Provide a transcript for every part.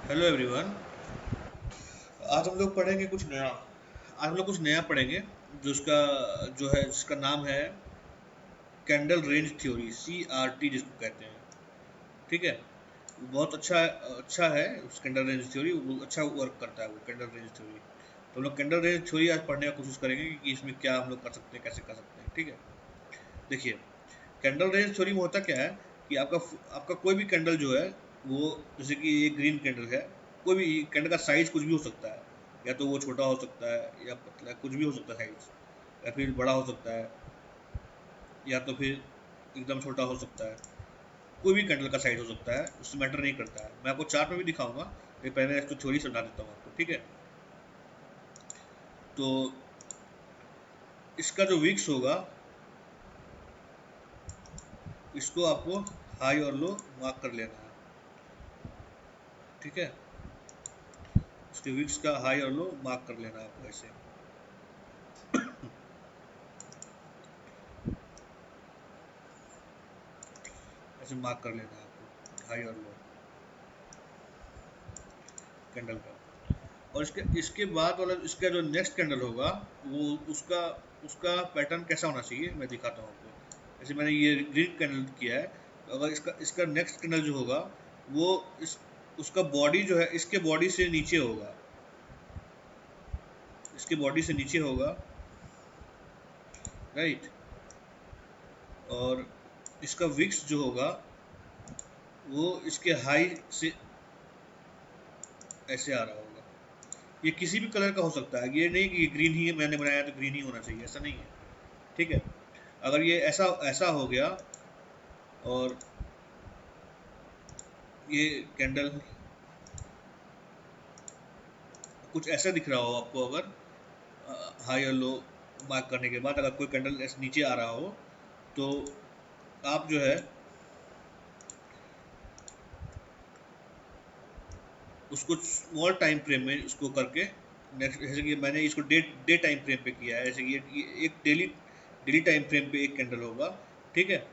Hello everyone. आज हम लोग पढ़ेंगे कुछ नया। आज हम लोग कुछ नया पढ़ेंगे जो उसका जो है जिसका नाम है कैंडल रेंज थ्योरी, CRT जिसको कहते हैं। ठीक है। बहुत अच्छा है उस कैंडल रेंज थ्योरी, वो अच्छा वर्क करता है वो कैंडल रेंज थ्योरी। तो हम लोग कैंडल रेंज थ्योरी आज पढ़ने का कोशिश करेंगे कि इसमें क्या हम लोग कर सकते हैं, कैसे कर सकते हैं। ठीक है। देखिए, कैंडल रेंज थ्योरी में होता क्या है कि आपका कोई भी कैंडल जो है वो, जैसे कि ये ग्रीन कैंडल है, कोई भी कैंडल का साइज कुछ भी हो सकता है। या तो वो छोटा हो सकता है या पतला, कुछ भी हो सकता है साइज। या फिर बड़ा हो सकता है या तो फिर एकदम छोटा हो सकता है। कोई भी कैंडल का साइज हो सकता है, उससे मैटर नहीं करता है। मैं आपको चार्ट में भी दिखाऊंगा, लेकिन पहले मैं इसको थ्योरी समझा देता हूँ आपको। ठीक है। तो इसका जो विक्स होगा, इसको आपको हाई और लो मार्क कर लेना है। ठीक है। इसके विक्स का हाई और लो मार्क कर लेना है आपको, ऐसे ऐसे मार्क कर लेना है आपको, हाई और लो कैंडल का। और इसके इसके बाद वाला, इसका जो नेक्स्ट कैंडल होगा, वो उसका उसका पैटर्न कैसा होना चाहिए मैं दिखाता हूँ आपको। जैसे मैंने ये ग्रीन कैंडल किया है, तो अगर इसका इसका नेक्स्ट कैंडल जो होगा, वो इस उसका बॉडी जो है इसके बॉडी से नीचे होगा। इसके बॉडी से नीचे होगा, राइट। और इसका विक्स जो होगा वो इसके हाई से ऐसे आ रहा होगा। ये किसी भी कलर का हो सकता है, ये नहीं कि ग्रीन ही मैंने बनाया तो ग्रीन ही होना चाहिए, ऐसा नहीं है। ठीक है। अगर ये ऐसा ऐसा हो गया और ये कैंडल कुछ ऐसा दिख रहा हो आपको, अगर हाई और लो मार्क करने के बाद अगर कोई कैंडल ऐसे नीचे आ रहा हो, तो आप जो है उसको स्मॉल टाइम फ्रेम में इसको करके, नेक्स्ट जैसे कि मैंने इसको डे डे टाइम फ्रेम पे किया है, जैसे कि ये एक डेली डेली टाइम फ्रेम पे एक कैंडल होगा। ठीक है।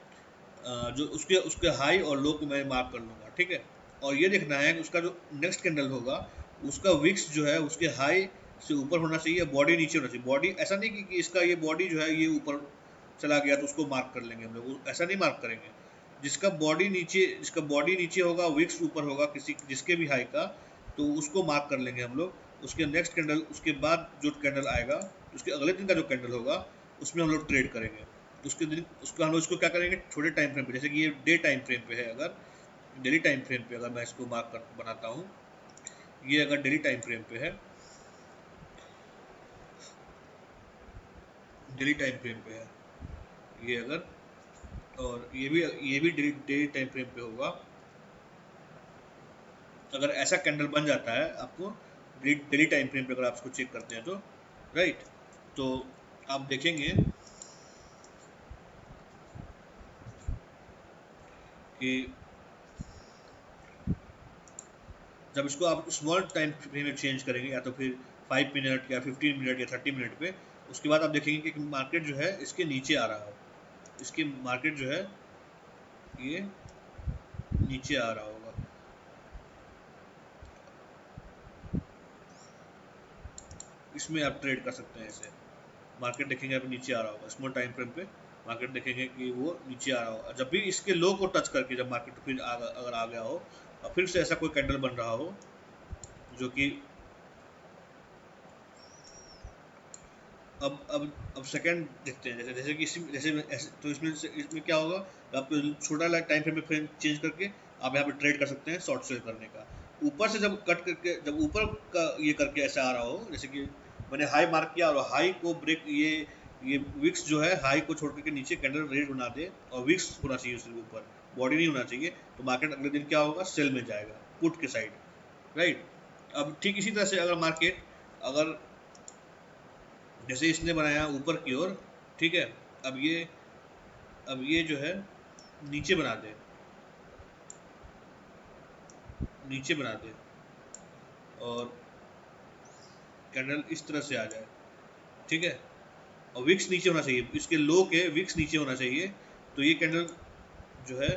जो उसके उसके हाई और लो को मैं मार्क कर लूँगा। ठीक है। और ये देखना है कि उसका जो नेक्स्ट कैंडल होगा, उसका विक्स जो है उसके हाई से ऊपर होना चाहिए, बॉडी नीचे होना चाहिए। बॉडी ऐसा नहीं कि इसका ये बॉडी जो है ये ऊपर चला गया तो उसको मार्क कर लेंगे हम लोग, ऐसा नहीं मार्क करेंगे। जिसका बॉडी नीचे होगा, विक्स ऊपर होगा किसी जिसके भी हाई का, तो उसको मार्क कर लेंगे हम लोग। उसके नेक्स्ट कैंडल, उसके बाद जो कैंडल आएगा, उसके अगले दिन का जो कैंडल होगा, उसमें हम लोग ट्रेड करेंगे। उसके दिन उसका हम लोग इसको क्या करेंगे, छोटे टाइम फ्रेम पे, जैसे कि ये डे टाइम फ्रेम पे है, अगर डेली टाइम फ्रेम पे अगर मैं इसको मार्क कर बनाता हूँ, ये अगर डेली टाइम फ्रेम पे है, डेली टाइम फ्रेम पे है ये अगर, और ये भी डेली डेली टाइम फ्रेम पे होगा। अगर ऐसा कैंडल बन जाता है आपको डेली डेली टाइम फ्रेम पे, अगर आप इसको चेक करते हैं तो, राइट, तो आप देखेंगे कि जब इसको आप स्मॉल टाइम फ्रेम में चेंज करेंगे, या तो फिर 5 मिनट या 15 मिनट या 30 मिनट पे, उसके बाद आप देखेंगे कि मार्केट जो है इसके नीचे आ रहा हो। इसकी मार्केट जो है ये नीचे आ रहा होगा। इसमें आप ट्रेड कर सकते हैं ऐसे। मार्केट देखेंगे आप नीचे आ रहा होगा स्मॉल टाइम फ्रेम पे, मार्केट देखेंगे कि वो नीचे आ रहा होगा। जब भी इसके लो को टच करके जब मार्केट फिर अगर आ गया हो, और फिर से ऐसा कोई कैंडल बन रहा हो जो कि, अब सेकंड देखते हैं, जैसे जैसे कि तो इसमें क्या होगा, आपको छोटा टाइम फ्रेम में फ्रेम चेंज करके आप यहाँ पे ट्रेड कर सकते हैं शॉर्ट सेल करने का। ऊपर से जब कट करके, जब ऊपर का ये करके ऐसा आ रहा हो, जैसे कि मैंने हाई मार्क किया और हाई को ब्रेक, ये विक्स जो है हाई को छोड़ करके नीचे कैंडल रेड बना दे, और विक्स होना चाहिए उसके ऊपर, बॉडी नहीं होना चाहिए, तो मार्केट अगले दिन क्या होगा, सेल में जाएगा, पुट के साइड, राइट। अब ठीक इसी तरह से अगर मार्केट, अगर जैसे इसने बनाया ऊपर की ओर, ठीक है, अब ये जो है नीचे बना दे, नीचे बना दे, और कैंडल इस तरह से आ जाए। ठीक है। और विक्स नीचे होना चाहिए, इसके लो के विक्स नीचे होना चाहिए, तो ये कैंडल जो है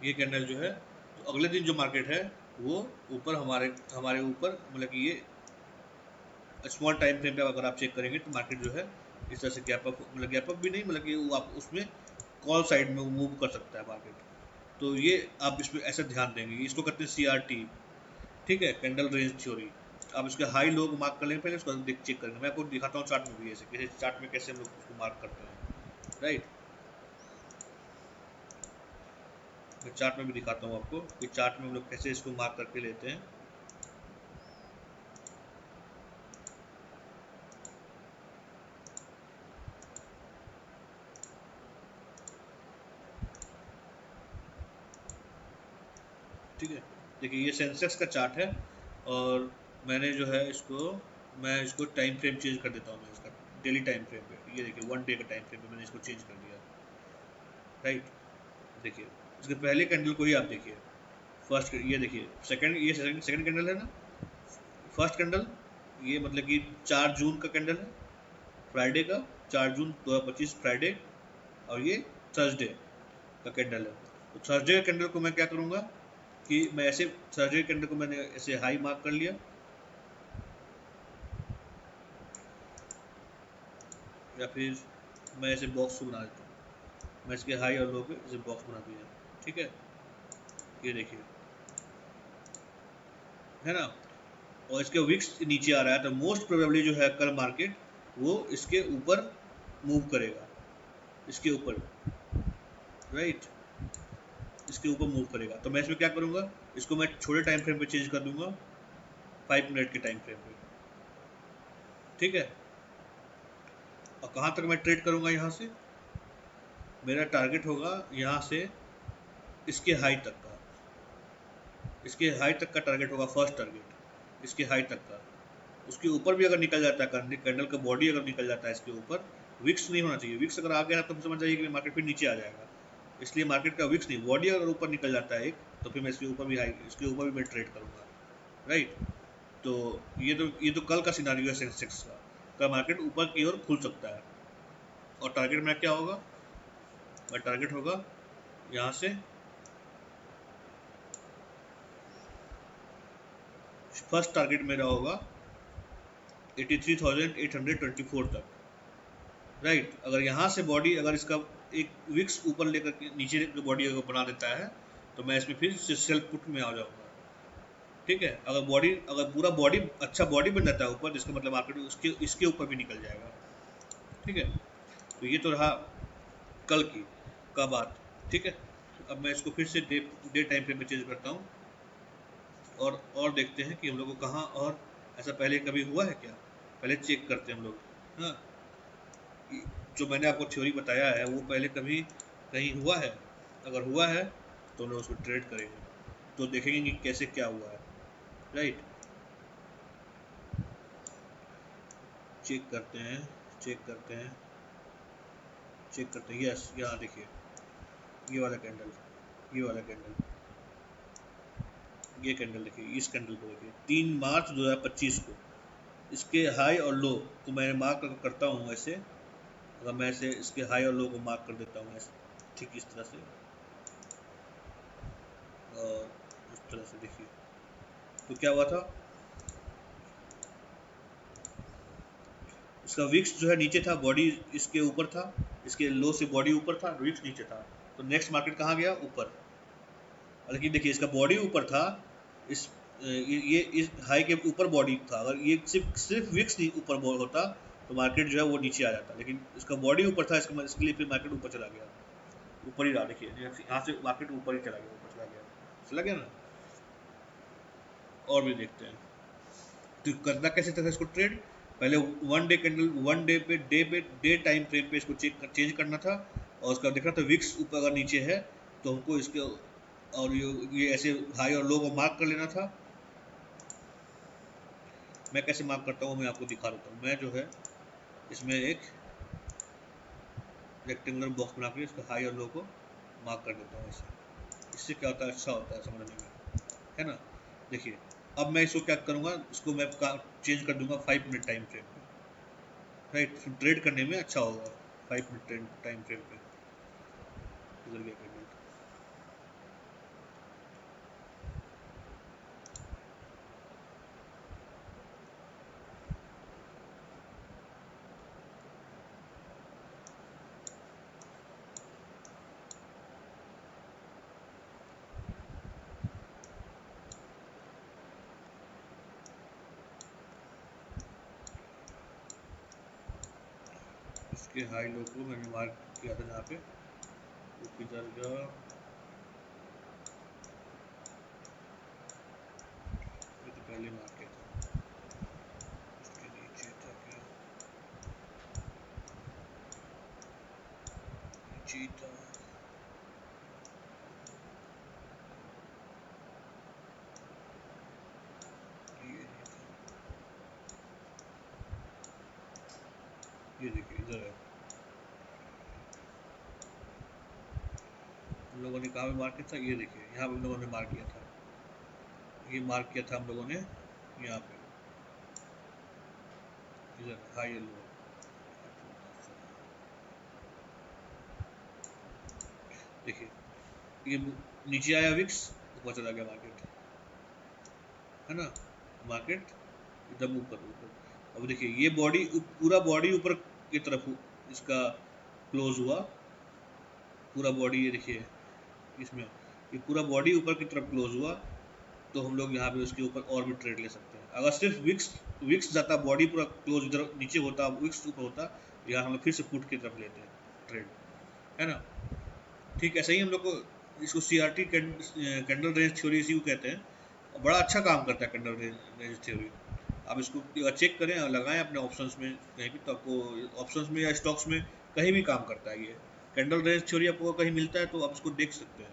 ये कैंडल जो है, तो अगले दिन जो मार्केट है वो ऊपर हमारे हमारे ऊपर, मतलब कि ये स्मॉल टाइम फ्रेम पे अगर आप चेक करेंगे तो मार्केट जो है इस तरह से गैप अप, मतलब गैप अप भी नहीं, मतलब कि वो आप उसमें कॉल साइड में मूव कर सकता है मार्केट। तो ये आप इसमें ऐसा ध्यान देंगे, इसको कहते हैं CRT, ठीक है, कैंडल रेंज थ्योरी। आप इसके हाई लो को मार्क कर लेंगे, पहले उसको चेक करेंगे। मैं आपको दिखाता हूँ चार्ट में भी, ऐसे कैसे चार्ट में कैसे हम लोग उसको मार्क करते हैं, राइट। मैं चार्ट में भी दिखाता हूँ आपको कि चार्ट में हम लोग कैसे इसको मार्क करके लेते हैं। ठीक है, देखिए ये सेंसेक्स का चार्ट है, और मैंने जो है इसको, मैं इसको टाइम फ्रेम चेंज कर देता हूँ, मैं इसका डेली टाइम फ्रेम पे, ये देखिए 1 डे का टाइम फ्रेम पे मैंने इसको चेंज कर दिया, राइट। देखिए इसके पहले कैंडल को ही आप देखिए, फर्स्ट, ये देखिए सेकंड, ये सेकंड कैंडल है ना, फर्स्ट कैंडल, ये मतलब कि 4 जून का कैंडल है, फ्राइडे का, 4 जून 2025 फ्राइडे, और ये थर्सडे का कैंडल है। तो थर्सडे के कैंडल को मैं क्या करूँगा कि मैं ऐसे, थर्सडे के कैंडल को मैंने ऐसे हाई मार्क कर लिया, या फिर मैं ऐसे बॉक्स बना देता हूँ, मैं इसके हाई और लो पे ऐसे बॉक्स बना दिया, ठीक है, ये देखिए, है ना। और इसके विक्स नीचे आ रहा है, तो मोस्ट प्रोबेबली जो है कल मार्केट वो इसके ऊपर मूव करेगा, इसके ऊपर, राइट, इसके ऊपर मूव करेगा। तो मैं इसमें क्या करूँगा, इसको मैं छोटे टाइम फ्रेम पे चेंज कर दूंगा, 5 मिनट के टाइम फ्रेम पे, ठीक है। और कहाँ तक मैं ट्रेड करूँगा, यहाँ से मेरा टारगेट होगा यहाँ से इसके हाई तक का, इसके हाई तक का टारगेट होगा, फर्स्ट टारगेट इसके हाई तक का। उसके ऊपर भी अगर निकल जाता है कैंडल का बॉडी, अगर निकल जाता है इसके ऊपर, विक्स नहीं होना चाहिए, विक्स अगर आ गया तो समझ जाइए कि मार्केट फिर नीचे आ जाएगा। इसलिए मार्केट का विक्स नहीं, बॉडी अगर ऊपर निकल जाता है एक, तो फिर मैं इसके ऊपर भी हाई, इसके ऊपर भी मैं ट्रेड करूँगा, राइट। तो ये तो कल का सिनारियो है सेंसेक्स का मार्केट ऊपर की ओर खुल सकता है। और टारगेट में क्या होगा, मैं टारगेट होगा यहाँ से, फर्स्ट टारगेट मेरा होगा 83,824 तक, राइट। अगर यहाँ से बॉडी, अगर इसका एक विक्स ऊपर लेकर के नीचे बॉडी अगर बना देता है, तो मैं इसमें फिर से सेल पुट में आ जाऊँगा, ठीक है। अगर पूरा बॉडी अच्छा बॉडी बन जाता है ऊपर, जिसका मतलब मार्केट उसके इसके ऊपर भी निकल जाएगा, ठीक है। तो ये तो रहा कल की का बात, ठीक है। अब मैं इसको फिर से डे टाइम फ्रेम पे चेंज करता हूँ, और देखते हैं कि हम लोग को कहाँ, और ऐसा पहले कभी हुआ है क्या, पहले चेक करते हैं हम लोग। हाँ, जो मैंने आपको थ्योरी बताया है वो पहले कभी कहीं हुआ है, अगर हुआ है तो हम लोग उसको ट्रेड करेंगे, तो देखेंगे कि कैसे क्या हुआ है, राइट। चेक करते हैं, चेक करते हैं, चेक करते हैं, यस, यहाँ देखिए, ये वाला कैंडल, ये वाला कैंडल, ये कैंडल देखिए, इस कैंडल को देखिए, 3 मार्च 2025 को इसके हाई और लो को मैं मार्क करता हूँ ऐसे। अगर मैं ऐसे इसके हाई और लो को मार्क कर देता हूँ ऐसे, ठीक इस तरह से, और इस तरह से देखिए, तो क्या हुआ था, इसका विक्स जो है नीचे था, बॉडी इसके ऊपर था, इसके लो से बॉडी ऊपर था, विक्स नीचे था। तो नेक्स्ट मार्केट कहाँ गया, ऊपर। लेकिन देखिए इसका बॉडी ऊपर था, इस ये इस हाई के ऊपर बॉडी था, अगर ये सिर्फ विक्स ऊपर होता तो मार्केट जो है वो नीचे आ जाता, लेकिन इसका बॉडी ऊपर था, इसके लिए फिर मार्केट ऊपर चला गया, ऊपर ही रहा। देखिए यहाँ से मार्केट ऊपर ही चला गया, ऊपर चला गया, चला गया ना। और भी देखते हैं, तो करना कैसे था इसको ट्रेड, पहले 1 डे कैंडल, 1 डे पे डे टाइम फ्रेम पे इसको चेंज करना था, और उसका देखना था विक्स ऊपर अगर नीचे है तो हमको इसके, और ये ऐसे हाई और लो को मार्क कर लेना था। मैं कैसे मार्क करता हूँ मैं आपको दिखा देता हूँ। मैं जो है इसमें एक रेक्टेंगुलर बॉक्स बना के इसका हाई और लो को मार्क कर देता हूँ ऐसे। इससे क्या होता है, अच्छा होता है समझने में, है ना। देखिए अब मैं इसको क्या करूँगा, इसको मैं चेंज कर दूंगा 5 मिनट टाइम फ्रेम पे, राइट। ट्रेड करने में अच्छा होगा 5 मिनट टाइम फ्रेम पे। इधर गया पेमेंट, इसके हाई लो को मैंने मार्क किया था यहाँ पे, वो किधर गया, ये तो पहले मार्क किया था, इसके नीचे था क्या, नीचे था, ये देखिए इधर है। हम लोगों ने कहाँ पे मार्क किया था, ये देखिए यहाँ पे हम लोगों ने मार्क किया था, ये मार्क किया था हम लोगों ने यहाँ पे, इधर हाई लो, देखिए ये नीचे आया विक्स, ऊपर चला गया मार्केट, है ना, मार्केट एकदम ऊपर ऊपर। अब देखिए ये बॉडी, पूरा बॉडी ऊपर की तरफ इसका क्लोज हुआ, पूरा बॉडी ये देखिए इसमें, ये पूरा बॉडी ऊपर की तरफ क्लोज हुआ, तो हम लोग यहाँ पे उसके ऊपर और भी ट्रेड ले सकते हैं। अगर सिर्फ विक्स विक्स जाता, बॉडी पूरा क्लोज इधर नीचे होता, विक्स ऊपर होता, यहाँ हम लोग फिर से पुट की तरफ लेते हैं ट्रेड, है ना। ठीक ऐसा ही हम लोग को, इसको CRT कैंडल रेंज थ्योरी इसी को कहते हैं, बड़ा अच्छा काम करता है कैंडल रेंज थ्योरी। आप इसको चेक करें और लगाएं अपने ऑप्शंस में कहीं भी, तो आपको ऑप्शंस में या स्टॉक्स में कहीं भी काम करता है ये कैंडल रेंज थ्योरी। आपको कहीं मिलता है तो आप इसको देख सकते हैं,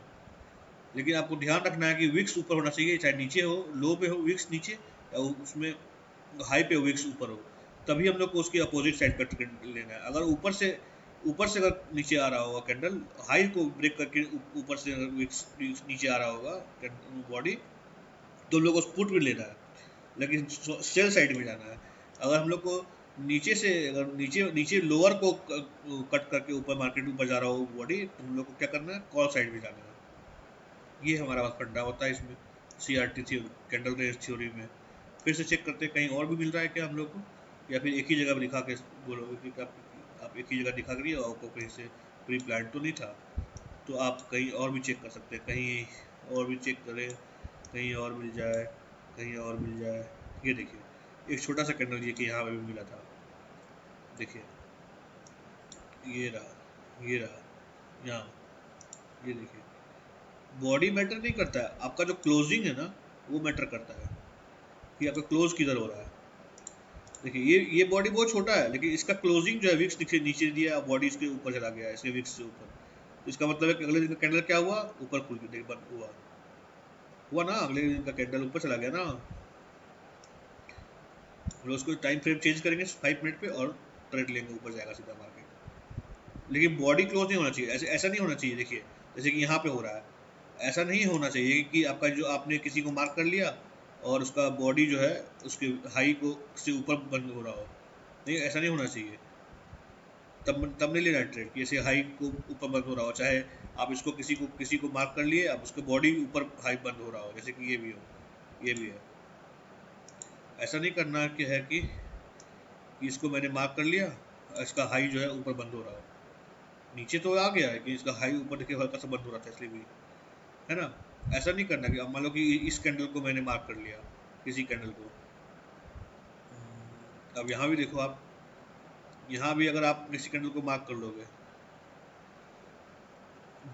लेकिन आपको ध्यान रखना है कि विक्स ऊपर होना चाहिए, चाहे नीचे हो, लो पे हो विक्स नीचे, या उसमें हाई पे विक्स ऊपर हो, तभी हम लोग को उसकी अपोजिट साइड का ट्रेंड लेना है। अगर ऊपर से अगर नीचे आ रहा होगा कैंडल, हाई को ब्रेक करके ऊपर से अगर विक्स नीचे आ रहा होगा बॉडी, तो हम लोग को पुट भी लेना है, लेकिन सेल साइड में जाना है। अगर हम लोग को नीचे से, अगर नीचे नीचे लोअर को कट करके ऊपर मार्केट ऊपर जा रहा हो बॉडी, तो हम लोग को क्या करना है, कॉल साइड में जाना है। ये हमारा फंडा होता है इसमें, CRT कैंडल रेंज थ्योरी में। फिर से चेक करते हैं कहीं और भी मिल रहा है क्या हम लोग को, या फिर एक ही जगह पर दिखा के बोलोगे कि आप एक ही जगह दिखा करिए और आपको कहीं से प्री प्लान तो नहीं था, तो आप कहीं और भी चेक कर सकते हैं, कहीं और भी चेक करें, कहीं और मिल जाए, कहीं और मिल जाए। ये देखिए एक छोटा सा कैंडल ये कि यहाँ पे भी मिला था, देखिए ये रहा यहाँ, ये देखिए। बॉडी मैटर नहीं करता है, आपका जो क्लोजिंग है ना वो मैटर करता है कि आपका क्लोज किधर हो रहा है। देखिए ये बॉडी बहुत छोटा है, लेकिन इसका क्लोजिंग जो है विक्स नीचे दिया, बॉडी इसके ऊपर चला गया, इसके विक्स से ऊपर, तो इसका मतलब है कि अगले दिन का कैंडल क्या हुआ, ऊपर खुल के बंद हुआ ना, अगले दिन का कैंडल ऊपर चला गया ना। हम लोग उसको टाइम फ्रेम चेंज करेंगे 5 मिनट पे और ट्रेड लेंगे, ऊपर जाएगा सीधा मार्केट। लेकिन बॉडी क्लोज नहीं होना चाहिए, ऐसा नहीं होना चाहिए। देखिए जैसे कि यहाँ पे हो रहा है, ऐसा नहीं होना चाहिए कि आपका जो आपने किसी को मार्क कर लिया और उसका बॉडी जो है उसके हाई को से ऊपर बंद हो रहा हो, नहीं ऐसा नहीं होना चाहिए। तब नहीं लेना ट्रेड कि ऐसे हाई को ऊपर बंद हो रहा हो, चाहे आप इसको किसी को मार्क कर लिए, आप उसके बॉडी ऊपर हाई बंद हो रहा हो, जैसे कि ये भी हो, ये भी है। ऐसा नहीं करना कि है कि इसको मैंने मार्क कर लिया, इसका हाई जो है ऊपर बंद हो रहा हो, नीचे तो आ गया है कि इसका हाई ऊपर देखिए हल्का सा बंद हो रहा था इसलिए भी, है ना। ऐसा नहीं करना कि अब मान लो कि इस कैंडल को मैंने मार्क कर लिया, किसी कैंडल को, अब यहाँ भी देखो आप, यहाँ भी अगर आप किसी कैंडल को मार्क कर लोगे,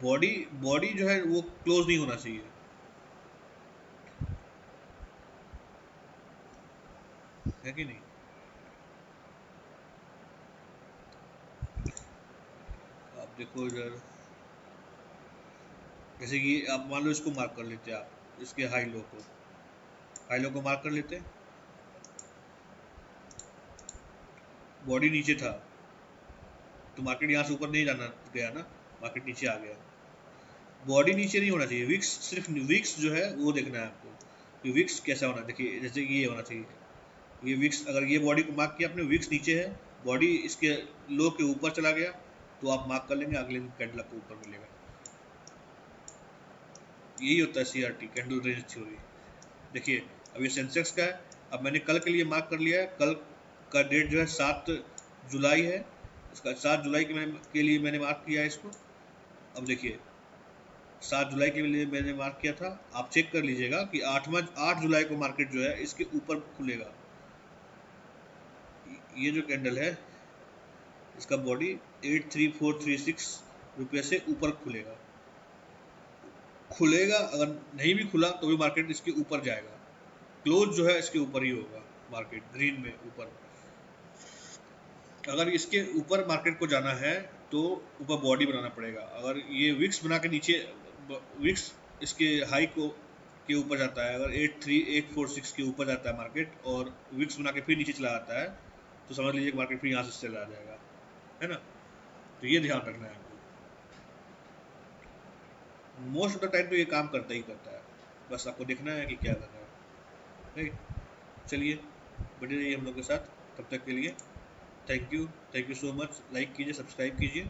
बॉडी बॉडी जो है वो क्लोज नहीं होना चाहिए, है कि नहीं। आप देखो इधर, जैसे कि आप मान लो इसको मार्क कर लेते हैं, आप इसके हाई लो को मार्क कर लेते हैं, बॉडी नीचे था तो मार्केट यहाँ से ऊपर नहीं जाना गया ना, मार्केट नीचे आ गया। बॉडी नीचे नहीं होना चाहिए, विक्स, सिर्फ विक्स जो है वो देखना है आपको कि विक्स कैसा होना। देखिए जैसे ये होना चाहिए, ये विक्स, अगर ये बॉडी को मार्क किया आपने, विक्स नीचे है, बॉडी इसके लो के ऊपर चला गया, तो आप मार्क कर लेंगे, अगले दिन कैंडल आपको ऊपर मिलेगा। यही होता है CRT कैंडल रेंज थ्योरी। देखिए अब ये सेंसेक्स का है, अब मैंने कल के लिए मार्क कर लिया है, कल का डेट जो है 7 जुलाई है, इसका 7 जुलाई के लिए मैंने मार्क किया है इसको। अब देखिए 7 जुलाई के लिए मैंने मार्क किया था, आप चेक कर लीजिएगा कि 8 जुलाई को मार्केट जो है इसके ऊपर खुलेगा। ये जो कैंडल है इसका बॉडी 83436 रुपये से ऊपर खुलेगा। अगर नहीं भी खुला तो भी मार्केट इसके ऊपर जाएगा। क्लोज जो है इसके ऊपर ही होगा, मार्केट ग्रीन में ऊपर। अगर इसके ऊपर मार्केट को जाना है तो ऊपर बॉडी बनाना पड़ेगा। अगर ये विक्स बना के नीचे, विक्स इसके हाई को के ऊपर जाता है, अगर 83846 के ऊपर जाता है मार्केट और विक्स बना के फिर नीचे चला जाता है, तो समझ लीजिए कि मार्केट फिर यहाँ से चला जाएगा, है ना। तो ये ध्यान रखना है आपको। मोस्ट ऑफ द टाइम तो ये काम करता ही करता है, बस आपको देखना है कि क्या करना है। राइट, चलिए बने रहिए हम लोग के साथ। तब तक के लिए thank you so much. Like कीजिए, सब्सक्राइब कीजिए।